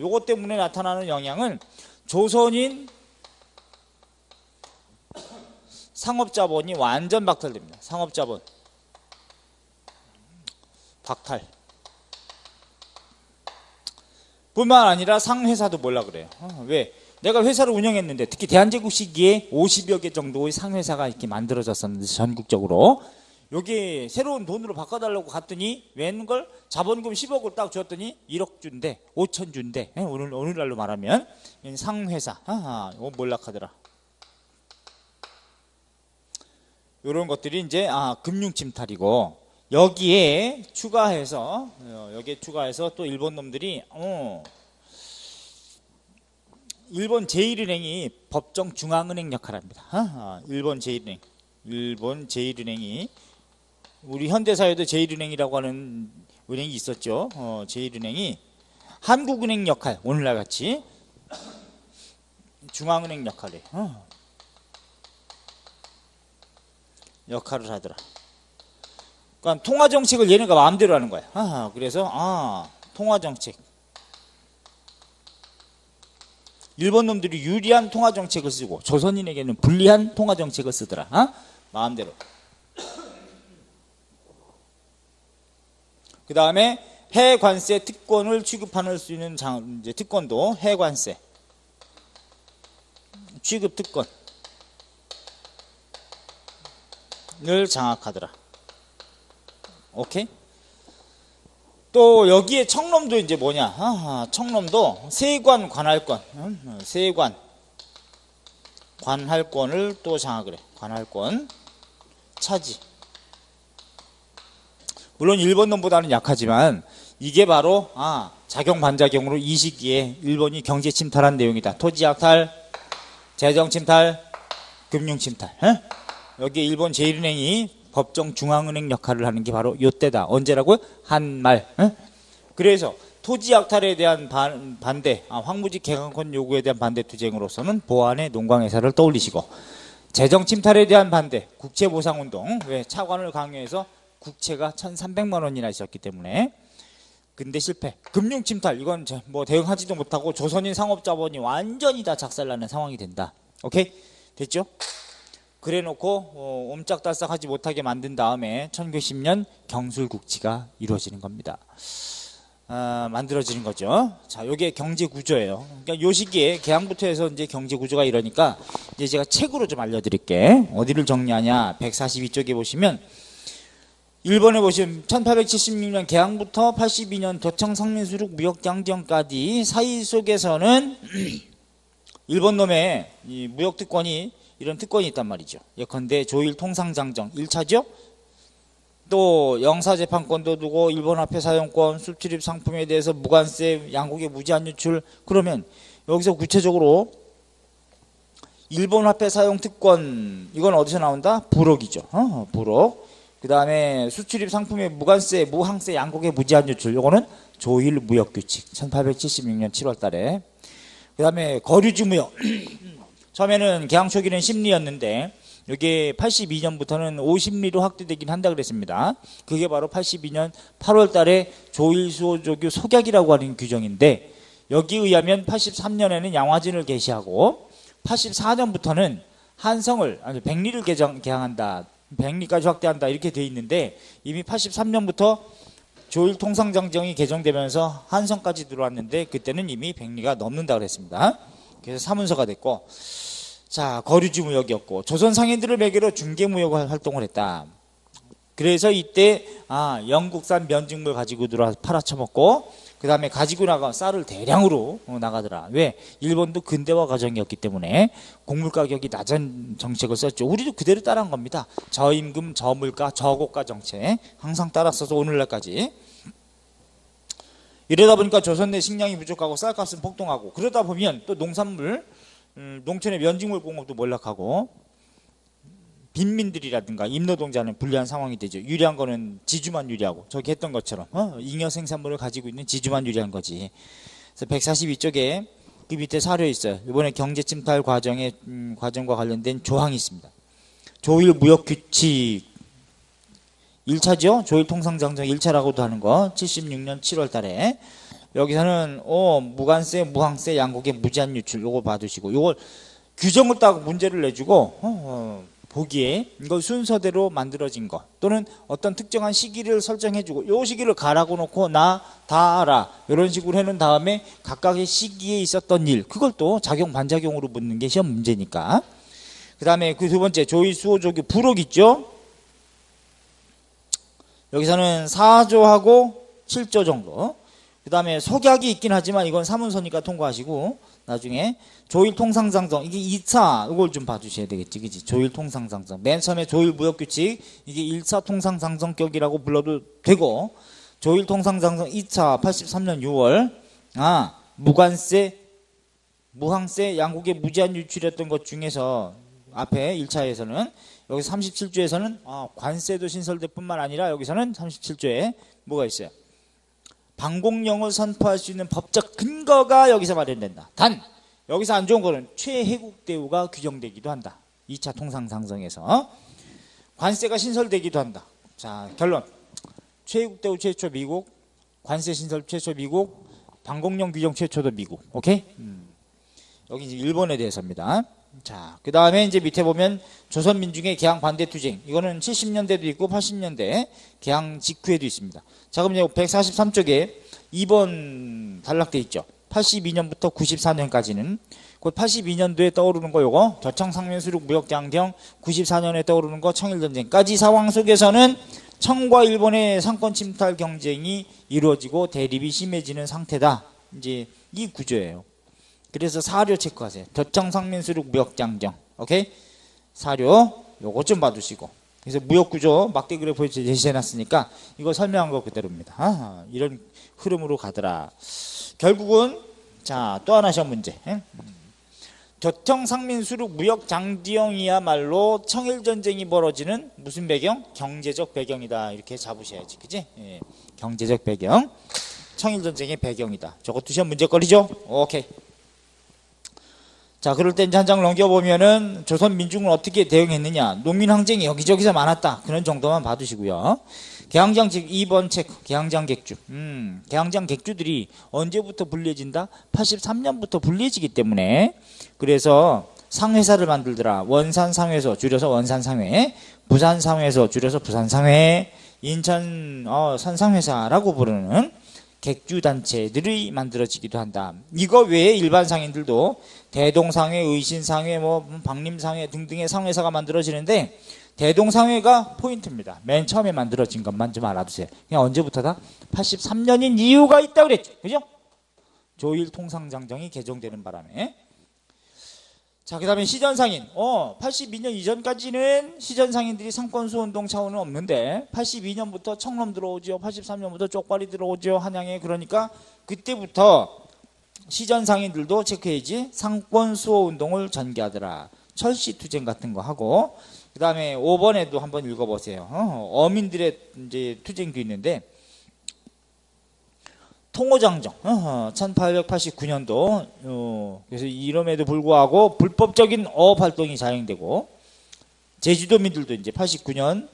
요것 때문에 나타나는 영향은 조선인 상업자본이 완전 박탈됩니다. 상업자본 박탈. 뿐만 아니라 상회사도 몰라 그래요. 왜? 내가 회사를 운영했는데, 특히 대한제국 시기에 50여 개 정도의 상회사가 이렇게 만들어졌었는데, 전국적으로 여기 새로운 돈으로 바꿔달라고 갔더니 웬걸 자본금 10억을 딱 줬더니 1억 준대, 5천 준대. 오늘날로 말하면 상회사. 이거 몰락하더라. 이런 것들이 이제 금융침탈이고, 여기에 추가해서 또 일본 놈들이 일본 제1은행이 법정 중앙은행 역할을 합니다. 일본 제1은행이 우리 현대사회도 제1은행이라고 하는 은행이 있었죠. 제1은행이 한국은행 역할, 오늘날 같이 중앙은행 역할을 하더라. 그러니까 통화정책을 얘네가 마음대로 하는 거야. 그래서 통화정책, 일본 놈들이 유리한 통화정책을 쓰고 조선인에게는 불리한 통화정책을 쓰더라. 마음대로. 그 다음에 해관세 특권을 취급할 수 있는 이제 특권도 해관세 취급 특권을 장악하더라. 오케이? 또 여기에 청놈도 이제 뭐냐? 청놈도 세관 관할권, 세관 관할권을 또 장악을 해. 관할권 차지. 물론 일본 놈보다는 약하지만 이게 바로 작용 반작용으로 이 시기에 일본이 경제 침탈한 내용이다. 토지 약탈, 재정 침탈, 금융 침탈. 여기에 일본 제1은행이 법정 중앙은행 역할을 하는 게 바로 이때다. 언제라고요? 한말. 그래서 토지 약탈에 대한 반대, 황무지 개강권 요구에 대한 반대 투쟁으로서는 보안의 농광회사를 떠올리시고, 재정 침탈에 대한 반대, 국채보상운동. 왜? 차관을 강요해서 국채가 1,300만 원이나 있었기 때문에. 근데 실패. 금융침탈, 이건 뭐 대응하지도 못하고 조선인 상업자본이 완전히 다 작살나는 상황이 된다. 오케이? 됐죠? 그래 놓고 옴짝달싹하지 못하게 만든 다음에 1910년 경술국지가 이루어지는 겁니다. 만들어지는 거죠. 자, 요게 경제 구조예요. 그러니까 요 시기에 개항부터 해서 이제 경제 구조가 이러니까 이제 제가 책으로 좀 알려드릴게. 어디를 정리하냐? 142쪽에 보시면 1번에 보시면 1876년 개항부터 82년 도청 상민수륙 무역장정까지 사이 속에서는 일본 놈의 이 무역특권이 이런 특권이 있단 말이죠. 예컨대 조일 통상장정 1차죠. 또 영사재판권도 두고 일본 화폐 사용권, 수출입 상품에 대해서 무관세, 양국의 무제한 유출. 그러면 여기서 구체적으로 일본 화폐 사용 특권, 이건 어디서 나온다? 부록이죠. 부록. 그 다음에 수출입 상품의 무관세, 무항세, 양국의 무제한 유출. 요거는 조일 무역규칙 1876년 7월 달에. 그 다음에 거류지 무역. 처음에는 개항 초기는 10리였는데 이게 82년부터는 50리로 확대되긴 한다 그랬습니다. 그게 바로 82년 8월 달에 조일수호조규 속약이라고 하는 규정인데, 여기에 의하면 83년에는 양화진을 개시하고 84년부터는 한성을, 아니 백리를 개항한다, 백리까지 확대한다 이렇게 돼 있는데, 이미 83년부터 조일통상장정이 개정되면서 한성까지 들어왔는데 그때는 이미 백리가 넘는다 그랬습니다. 그래서 사문서가 됐고, 자, 거류지 무역이었고, 조선 상인들을 매개로 중개 무역을 활동을 했다. 그래서 이때 영국산 면직물 가지고 들어와서 팔아쳐먹고, 그 다음에 가지고 나가 쌀을 대량으로 나가더라. 왜? 일본도 근대화 과정이었기 때문에 곡물 가격이 낮은 정책을 썼죠. 우리도 그대로 따라한 겁니다. 저임금, 저물가, 저고가 정책 항상 따랐어서 오늘날까지. 이러다 보니까 조선 내 식량이 부족하고 쌀값은 폭등하고, 그러다 보면 또 농산물, 농촌의 면직물 공급도 몰락하고, 빈민들이라든가 임노동자는 불리한 상황이 되죠. 유리한 거는 지주만 유리하고, 저기 했던 것처럼 잉여 생산물을 가지고 있는 지주만 유리한 거지. 그래서 142쪽에 그 밑에 사료에 있어요. 이번에 경제 침탈 과정의 과정과 관련된 조항이 있습니다. 조일 무역규칙 1차죠. 조일 통상장정 1차라고도 하는 거 76년 7월 달에. 여기서는 무관세, 무항세, 양국의 무제한 유출, 요거 봐두시고, 요걸 규정을 따고 문제를 내주고 보기에 이거 순서대로 만들어진 거, 또는 어떤 특정한 시기를 설정해주고 요 시기를 가라고 놓고 나 다 알아 이런 식으로 해놓은 다음에 각각의 시기에 있었던 일, 그걸 또 작용 반작용으로 묻는 게 시험 문제니까. 그 다음에 그 두 번째 조일 수호조규 부록 있죠. 여기서는 4조하고 7조 정도. 그 다음에 속약이 있긴 하지만 이건 사문서니까 통과하시고, 나중에 조일 통상장정, 이게 2차, 이걸 좀 봐주셔야 되겠지, 그지? 조일 통상장정. 맨 처음에 조일 무역규칙, 이게 1차 통상장정격이라고 불러도 되고, 조일 통상장정 2차 83년 6월, 무관세, 무항세, 양국의 무제한 유출했던 것 중에서 앞에 1차에서는, 여기 37조에서는 관세도 신설될 뿐만 아니라 여기서는 37조에 뭐가 있어요? 방공령을 선포할 수 있는 법적 근거가 여기서 마련된다. 단 여기서 안 좋은 거는 최혜국 대우가 규정되기도 한다. 2차 통상장정에서 관세가 신설되기도 한다. 자, 결론. 최혜국 대우 최초 미국, 관세 신설 최초 미국, 방공령 규정 최초도 미국. 오케이? 여기 이제 일본에 대해서입니다. 자, 그 다음에 이제 밑에 보면 조선민중의 개항 반대 투쟁, 이거는 70년대도 있고 80년대 개항 직후에도 있습니다. 자, 그럼 이제 143쪽에 2번 단락돼 있죠. 82년부터 94년까지는 곧 82년도에 떠오르는 거 요거 도청 상민수륙 무역장경, 94년에 떠오르는 거 청일전쟁까지 상황 속에서는 청과 일본의 상권 침탈 경쟁이 이루어지고 대립이 심해지는 상태다. 이제 이 구조예요. 그래서 사료 체크하세요. 도청 상민수륙 무역장경. 오케이? 사료 요거 좀 봐두시고. 그래서 무역구조 막대 그래프 제시해놨으니까 이거 설명한 거 그대로입니다. 이런 흐름으로 가더라. 결국은 자, 또 하나 시험 문제. 도청 상민수륙 무역장지형이야말로 청일전쟁이 벌어지는 무슨 배경? 경제적 배경이다. 이렇게 잡으셔야지. 그지? 예. 경제적 배경. 청일전쟁의 배경이다. 저것도 시험 문제거리죠? 오케이. 자, 그럴 때 이제 한 장 넘겨보면은 조선 민중은 어떻게 대응했느냐. 농민항쟁이 여기저기서 많았다. 그런 정도만 봐두시고요. 개항장 2번 체크. 개항장 객주. 개항장 객주들이 언제부터 불리해진다? 83년부터 불리해지기 때문에. 그래서 상회사를 만들더라. 원산상회소 줄여서 원산상회, 부산상회소 줄여서 부산상회, 인천 선상회사라고 부르는 객주단체들이 만들어지기도 한다. 이거 외에 일반 상인들도 대동상회, 의신상회, 뭐 박림상회 등등의 상회사가 만들어지는데 대동상회가 포인트입니다. 맨 처음에 만들어진 것만 좀 알아두세요. 그냥 언제부터다? 83년인 이유가 있다고 그랬죠. 그죠? 조일통상장정이 개정되는 바람에. 자, 그 다음에 시전상인. 82년 이전까지는 시전상인들이 상권수운동 차원은 없는데 82년부터 청렴 들어오죠. 83년부터 쪽발이 들어오죠. 한양에. 그러니까 그때부터 시전상인들도 체크해야지 상권수호운동을 전개하더라. 철시투쟁 같은 거 하고. 그 다음에 5번에도 한번 읽어보세요. 어민들의 이제 투쟁도 있는데 통호장정 1889년도 그래서 이름에도 불구하고 불법적인 어업 활동이 자행되고 제주도민들도 이제 89년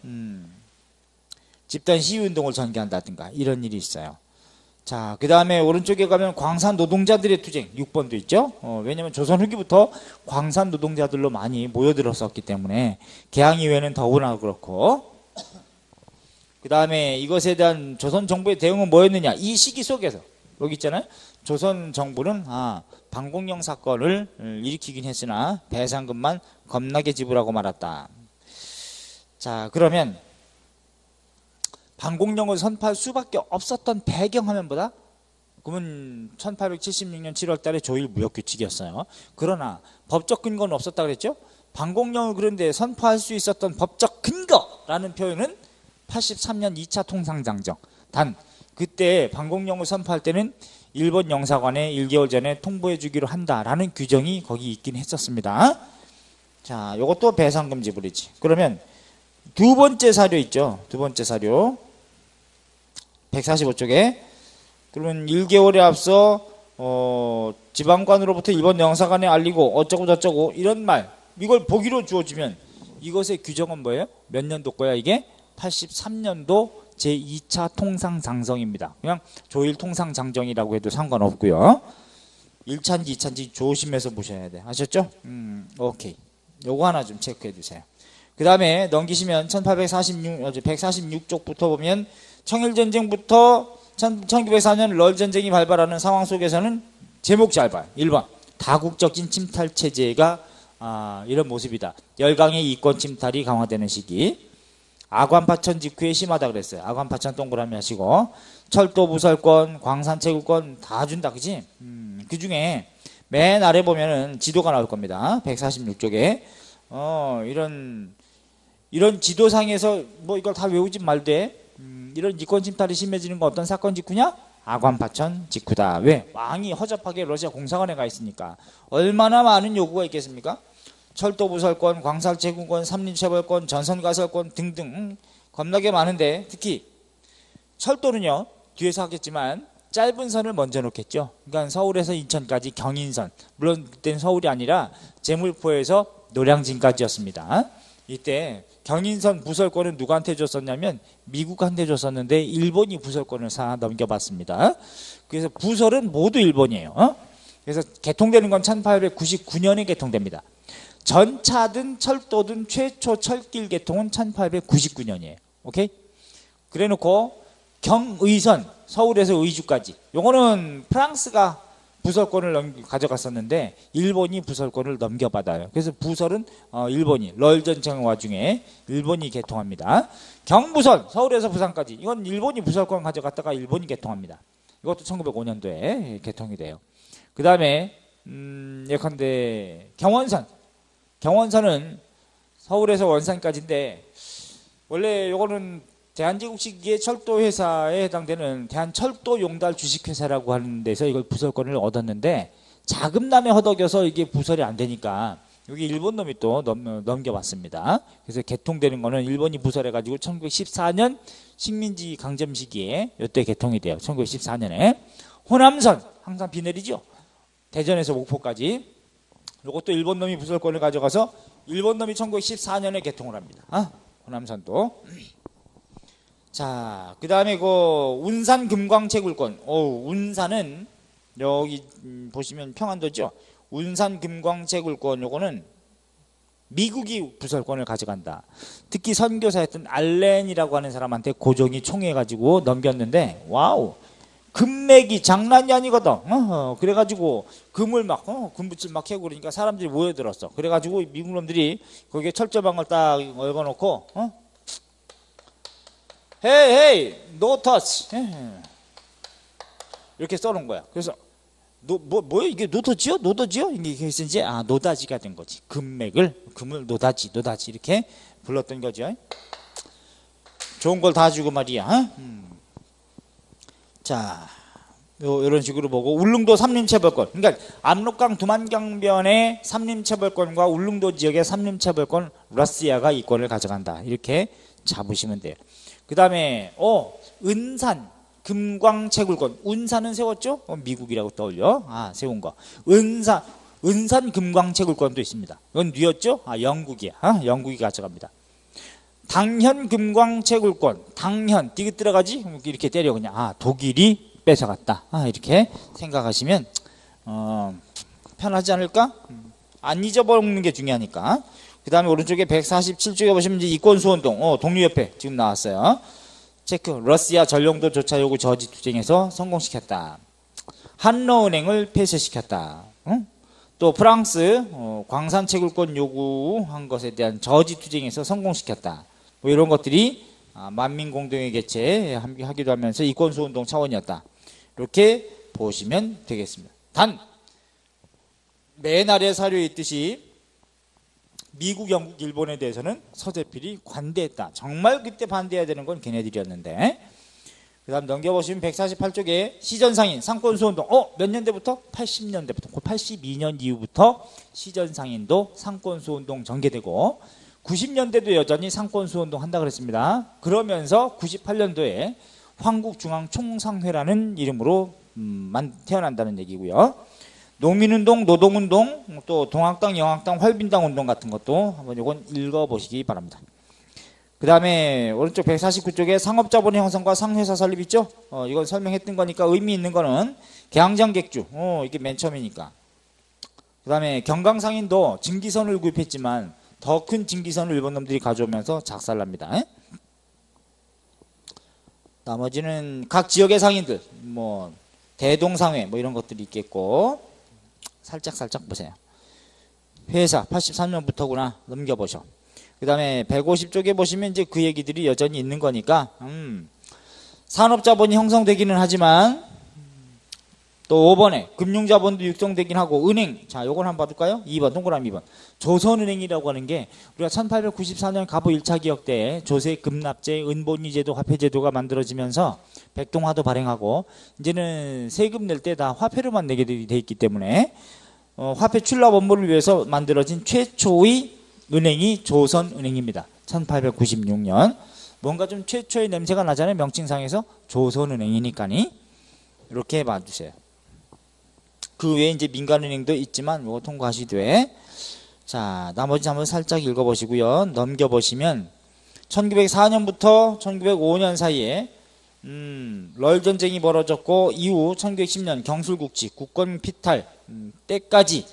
집단 시위운동을 전개한다든가 이런 일이 있어요. 자, 그 다음에 오른쪽에 가면 광산 노동자들의 투쟁 6번도 있죠. 왜냐하면 조선 후기부터 광산 노동자들로 많이 모여들었었기 때문에 개항 이후에는 더구나 그렇고. 그 다음에 이것에 대한 조선 정부의 대응은 뭐였느냐. 이 시기 속에서 여기 있잖아요. 조선 정부는 방공령 사건을 일으키긴 했으나 배상금만 겁나게 지불하고 말았다. 자, 그러면 방공령을 선포할 수밖에 없었던 배경화면 보다 그러면 1876년 7월 달에 조일 무역규칙이었어요. 그러나 법적 근거는 없었다 그랬죠. 방공령을 그런데 선포할 수 있었던 법적 근거라는 표현은 83년 2차 통상장정. 단 그때 방공령을 선포할 때는 일본 영사관에 1개월 전에 통보해 주기로 한다라는 규정이 거기 있긴 했었습니다. 자, 이것도 배상금 지불이지. 그러면 두 번째 사료 있죠. 두 번째 사료 145쪽에 그러면 1개월에 앞서 지방관으로부터 일본 영사관에 알리고 어쩌고 저쩌고 이런 말 이걸 보기로 주어지면 이것의 규정은 뭐예요? 몇 년도 거야 이게? 83년도 제2차 통상장정입니다. 그냥 조일통상장정이라고 해도 상관없고요. 1차인지 2차인지 조심해서 보셔야 돼. 아셨죠? 오케이. 요거 하나 좀 체크해 주세요. 그 다음에 넘기시면 146쪽부터 보면 청일전쟁부터 1904년 럴전쟁이 발발하는 상황 속에서는 제목 잘 봐요. 1번 다국적인 침탈체제가 이런 모습이다. 열강의 이권 침탈이 강화되는 시기. 아관파천 직후에 심하다 그랬어요. 아관파천 동그라미 하시고 철도 부설권, 광산 채굴권 다 준다. 그지? 그 중에 맨 아래 보면은 지도가 나올 겁니다. 146쪽에 이런 지도상에서 뭐 이걸 다 외우지 말되 이런 이권 침탈이 심해지는 건 어떤 사건 직후냐? 아관파천 직후다. 왜? 왕이 허접하게 러시아 공사관에 가 있으니까. 얼마나 많은 요구가 있겠습니까? 철도 부설권, 광산 채굴권, 삼림체벌권, 전선가설권 등등 겁나게 많은데 특히 철도는요. 뒤에서 하겠지만 짧은 선을 먼저 놓겠죠. 그러니까 서울에서 인천까지 경인선. 물론 그때는 서울이 아니라 제물포에서 노량진까지였습니다. 이때 경인선 부설권은 누구한테 줬었냐면 미국한테 줬었는데 일본이 부설권을 넘겨받습니다. 그래서 부설은 모두 일본이에요. 그래서 개통되는 건 1899년에 개통됩니다. 전차든 철도든 최초 철길 개통은 1899년이에요. 오케이? 그래 놓고 경의선, 서울에서 의주까지. 요거는 프랑스가 부설권을 가져갔었는데 일본이 부설권을 넘겨받아요. 그래서 부설은 일본이 럴전쟁 와중에 일본이 개통합니다. 경부선, 서울에서 부산까지. 이건 일본이 부설권 가져갔다가 일본이 개통합니다. 이것도 1905년도에 개통이 돼요. 그 다음에 예컨대 경원선은 서울에서 원산까지인데 원래 요거는 대한제국시기의 철도회사에 해당되는 대한철도용달 주식회사라고 하는 데서 이걸 부설권을 얻었는데 자금난에 허덕여서 이게 부설이 안 되니까 여기 일본 놈이 또 넘겨왔습니다. 그래서 개통되는 거는 일본이 부설해가지고 1914년 식민지 강점 시기에 이때 개통이 돼요. 1914년에 호남선 항상 비 내리죠. 대전에서 목포까지. 이것도 일본 놈이 부설권을 가져가서 일본 놈이 1914년에 개통을 합니다. 호남선도. 자, 그 다음에 그 운산 금광채굴권. 운산은 여기 보시면 평안도죠. 운산 금광채굴권 요거는 미국이 부설권을 가져간다. 특히 선교사였던 알렌이라고 하는 사람한테 고종이 총해가지고 넘겼는데 와우. 금맥이 장난이 아니거든. 그래가지고 금을 막 금붙을 막 해고 그러니까 사람들이 모여들었어. 그래가지고 미국 놈들이 거기에 철조망을 딱 얽어놓고 헤이 헤이 노 터치 이렇게 써놓은 거야. 그래서 뭐야 이게 노더지요? 노더지요? 이게 해서 이제 노다지가 된 거지. 금을 노다지 이렇게 불렀던 거죠. 좋은 걸 다 주고 말이야. 자, 이런 식으로 보고 울릉도 삼림체벌권. 그러니까 압록강 두만강변의 삼림체벌권과 울릉도 지역의 삼림체벌권 러시아가 이권을 가져간다. 이렇게 잡으시면 돼요. 그 다음에 은산 금광채굴권. 은산은 세웠죠? 미국이라고 떠올려. 세운 거. 은산 금광채굴권도 있습니다. 이건 뉘었죠? 영국이야. 영국이 가져갑니다. 당현 금광채굴권. 당현 디귿 들어가지? 이렇게 때려 그냥 독일이 뺏어갔다. 이렇게 생각하시면 편하지 않을까? 안 잊어버리는 게 중요하니까. 그 다음에 오른쪽에 147쪽에 보시면 이제 이권수운동 독립협회 지금 나왔어요. 체크. 러시아 전용도 조차 요구 저지 투쟁에서 성공시켰다. 한러은행을 폐쇄시켰다. 또 프랑스 광산채굴권 요구한 것에 대한 저지 투쟁에서 성공시켰다. 뭐 이런 것들이 만민공동회 개최하기도 하면서 이권수운동 차원이었다. 이렇게 보시면 되겠습니다. 단 맨 아래 사료에 있듯이 미국, 영국, 일본에 대해서는 서재필이 관대했다. 정말 그때 반대해야 되는 건 걔네들이었는데. 그 다음 넘겨보시면 148쪽에 시전상인 상권수운동. 몇 년대부터? 80년대부터. 82년 이후부터 시전상인도 상권수운동 전개되고 90년대도 여전히 상권수운동 한다 그랬습니다. 그러면서 98년도에 황국중앙총상회라는 이름으로 태어난다는 얘기고요. 농민운동, 노동운동, 또 동학당, 영학당, 활빈당 운동 같은 것도 한번 이건 읽어보시기 바랍니다. 그 다음에 오른쪽 149쪽에 상업자본의 형성과 상회사 설립 있죠? 이건 설명했던 거니까 의미 있는 거는 개항장객주. 이게 맨 처음이니까. 그 다음에 경강상인도 증기선을 구입했지만 더 큰 증기선을 일본 놈들이 가져오면서 작살납니다. 나머지는 각 지역의 상인들, 대동상회 이런 것들이 있겠고, 살짝 보세요. 회사 83년부터구나. 넘겨보셔. 그 다음에 150쪽에 보시면 이제 그 얘기들이 여전히 있는 거니까, 산업자본이 형성되기는 하지만, 또 5번에 금융자본도 육성되긴 하고, 은행. 자, 요건 한번 봐둘까요? 2번, 동그라미 2번. 조선은행이라고 하는 게, 우리가 1894년 가부 1차 기역 때 조세, 급납제, 은본위제도, 화폐제도가 만들어지면서 백동화도 발행하고, 이제는 세금 낼 때 다 화폐로만 내게 돼 있기 때문에, 화폐 출납 업무를 위해서 만들어진 최초의 은행이 조선은행입니다. 1896년. 뭔가 좀 최초의 냄새가 나잖아요. 명칭상에서 조선은행이니까니. 이렇게 봐주세요. 그 외에 이제 민간은행도 있지만 이거 통과하시되. 자, 나머지 한번 살짝 읽어보시고요. 넘겨보시면 1904년부터 1905년 사이에 럴 전쟁이 벌어졌고 이후 1910년 경술국지 국권 피탈 때까지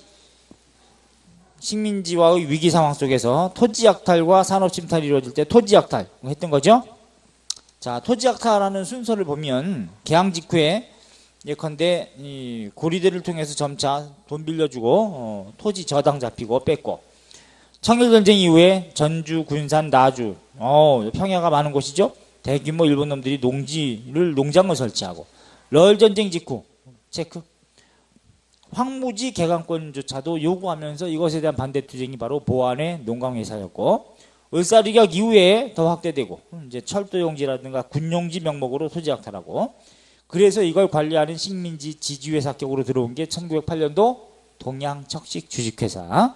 식민지와의 위기 상황 속에서 토지 약탈과 산업 침탈이 이루어질 때 토지 약탈 했던 거죠. 자, 토지 약탈하는 순서를 보면 개항 직후에 예컨대 이 고리대를 통해서 점차 돈 빌려주고 토지 저당 잡히고 뺏고, 청일전쟁 이후에 전주, 군산, 나주 평야가 많은 곳이죠. 대규모 일본 놈들이 농장을 설치하고, 럴전쟁 직후 체크 황무지 개간권조차도 요구하면서 이것에 대한 반대 투쟁이 바로 보안의 농광회사였고, 을사르격 이후에 더 확대되고 이제 철도용지라든가 군용지 명목으로 토지 약탈하고, 그래서 이걸 관리하는 식민지 지주회사격으로 들어온 게 1908년도 동양척식 주식회사.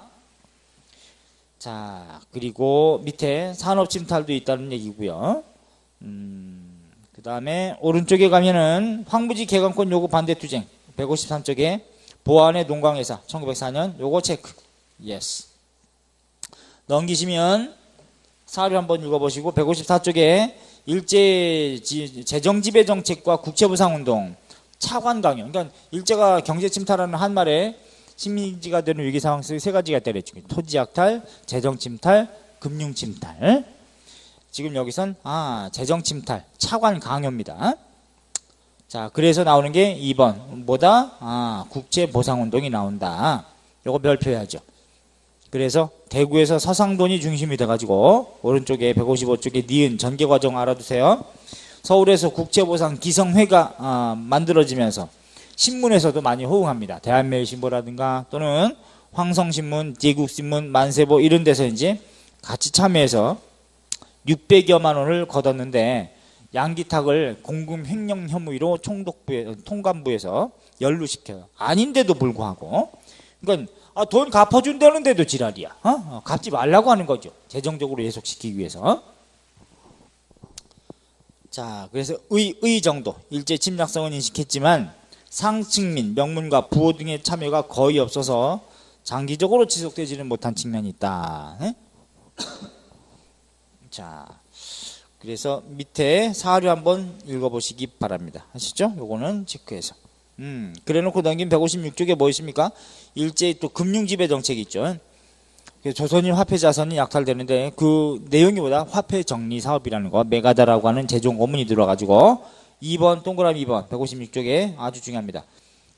자, 그리고 밑에 산업침탈도 있다는 얘기고요. 그 다음에 오른쪽에 가면은 황무지 개간권 요구 반대 투쟁 153쪽에 보안의 농광회사 1904년 요거 체크. 예스. 넘기시면 사료 한번 읽어보시고 154쪽에 일제 재정지배 정책과 국채부상운동 차관 강요. 그러니까 일제가 경제 침탈하는 한 말에 식민지가 되는 위기 상황 속에 세 가지가 때렸죠. 토지 약탈, 재정 침탈, 금융 침탈. 지금 여기선 재정 침탈, 차관 강요입니다. 자, 그래서 나오는 게 2번. 뭐다? 국제보상운동이 나온다. 요거 별표해야죠. 그래서 대구에서 서상돈이 중심이 돼가지고 오른쪽에 155쪽에 니은 전개과정 알아두세요. 서울에서 국제보상 기성회가 만들어지면서 신문에서도 많이 호응합니다. 대한매일신보라든가 또는 황성신문, 제국신문, 만세보 이런 데서 이제 같이 참여해서 600여만 원을 걷었는데 양기탁을 공금 횡령 혐의로 통감부에서 연루시켜요. 아닌데도 불구하고 그러니까 돈 갚아준다는데도 지랄이야. 갚지 말라고 하는 거죠. 재정적으로 예속시키기 위해서. 자, 그래서 의 정도 일제 침략성은 인식했지만 상층민, 명문가, 부호 등의 참여가 거의 없어서 장기적으로 지속되지는 못한 측면이 있다. 자, 그래서 밑에 사료 한번 읽어보시기 바랍니다. 아시죠? 요거는 체크해서. 그래놓고 넘긴 156쪽에 뭐 있습니까? 일제히 또 금융지배 정책이 있죠. 조선인 화폐 자산이 약탈되는데 그 내용이 뭐다? 화폐 정리 사업이라는 거, 메가다라고 하는 재종 고문이 들어가지고 2번 동그라미 2번 156쪽에 아주 중요합니다.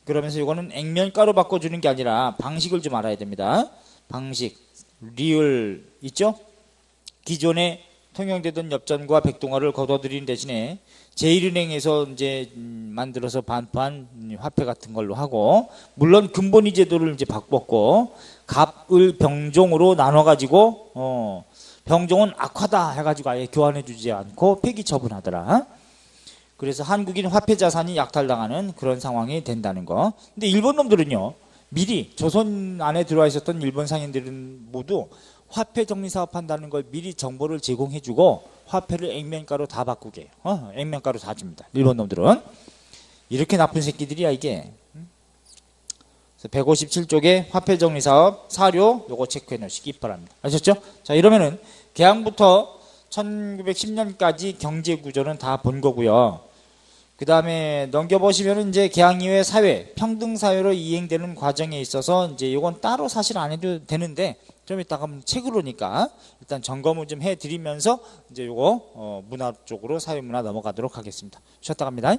그러면서 이거는 액면가로 바꿔주는 게 아니라 방식을 좀 알아야 됩니다. 방식, 리을 있죠? 기존에 통용되던 엽전과 백동화를 거둬들이는 대신에 제1은행에서 이제 만들어서 반판 화폐 같은 걸로 하고, 물론 근본위 제도를 이제 바꿨고 갑을 병종으로 나눠 가지고 병종은 악화다 해가지고 아예 교환해 주지 않고 폐기 처분하더라. 그래서 한국인 화폐 자산이 약탈당하는 그런 상황이 된다는 거. 근데 일본 놈들은요, 미리 조선 안에 들어와 있었던 일본 상인들은 모두 화폐 정리 사업 한다는 걸 미리 정보를 제공해주고 화폐를 액면가로 다 바꾸게 해요. 액면가로 다 줍니다. 일본 놈들은. 이렇게 나쁜 새끼들이야 이게. 157쪽에 화폐 정리 사업 사료 요거 체크해 놓으시기 바랍니다. 아셨죠? 자, 이러면은 개항부터 1910년까지 경제 구조는 다 본 거고요. 그 다음에 넘겨보시면은 이제 개항 이후의 사회, 평등 사회로 이행되는 과정에 있어서 이제 이건 따로 사실 안 해도 되는데 좀 이따가 책으로니까 일단 점검을 좀 해드리면서 이제 요거 문화 쪽으로 사회 문화 넘어가도록 하겠습니다. 쉬었다 갑니다.